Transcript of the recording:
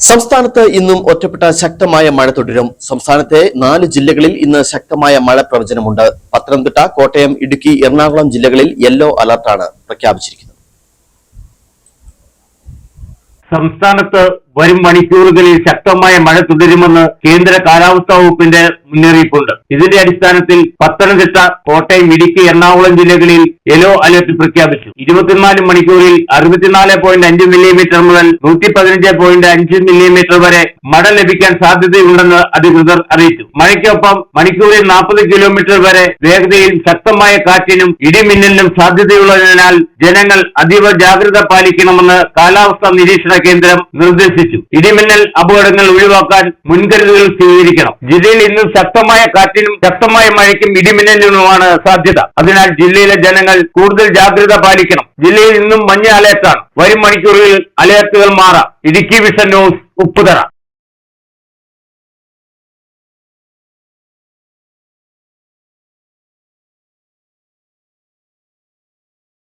സംസ്ഥാനത്ത് ഇന്നും ഒറ്റപ്പെട്ട ശക്തമായ മഴ തുടരും. സംസ്ഥാനത്തെ 4 ജില്ലകളിൽ ഇന്ന് ശക്തമായ മഴ പ്രവചനമുണ്ട്. പത്തനംതിട്ട, കോട്ടയം, ഇടുക്കി, എറണാകുളം ജില്ലകളിൽ യെല്ലോ അലർട്ടാണ് പ്രഖ്യാപിച്ചിരിക്കുന്നത്. സംസ്ഥാനത്ത് വരും മണിക്കൂറുകളിൽ ശക്തമായ മഴ തുടരുമെന്ന് കേന്ദ്ര കാലാവസ്ഥാ വകുപ്പിന്റെ മുന്നറിയിപ്പുണ്ട്. ഇതിന്റെ അടിസ്ഥാനത്തിൽ പത്തനംതിട്ട, കോട്ടയം, ഇടുക്കി, എറണാകുളം ജില്ലകളിൽ യെല്ലോ അലർട്ട് പ്രഖ്യാപിച്ചു. 24 മണിക്കൂറിൽ 64.5 മില്ലിമീറ്റർ മുതൽ 115.5 മില്ലിമീറ്റർ വരെ മഴ ലഭിക്കാൻ സാധ്യതയുണ്ടെന്ന് അധികൃതർ അറിയിച്ചു. മഴയ്ക്കൊപ്പം മണിക്കൂറിൽ 40 കിലോമീറ്റർ വരെ വേഗതയിൽ ശക്തമായ കാറ്റിനും ഇടിമിന്നലിനും സാധ്യതയുള്ളതിനാൽ ജനങ്ങൾ അതീവ ജാഗ്രത പാലിക്കണമെന്ന് കാലാവസ്ഥാ നിരീക്ഷണ കേന്ദ്രം നിർദ്ദേശിച്ചു. ഇടിമിന്നൽ അപകടങ്ങൾ ഒഴിവാക്കാൻ മുൻകരുതലുകൾ സ്വീകരിക്കണം. ജില്ലയിൽ ഇന്ന് ശക്തമായ കാറ്റിനും ശക്തമായ മഴയ്ക്കും ഇടിമിന്നലിനുമാണ് സാധ്യത. അതിനാൽ ജില്ലയിലെ ജനങ്ങൾ കൂടുതൽ ജാഗ്രത പാലിക്കണം. ജില്ലയിൽ ഇന്നും മഞ്ഞ അലേർട്ടാണ്. വരും മണിക്കൂറുകളിൽ അലേർട്ടുകൾ മാറാം. Idukki vision news, Upputhara.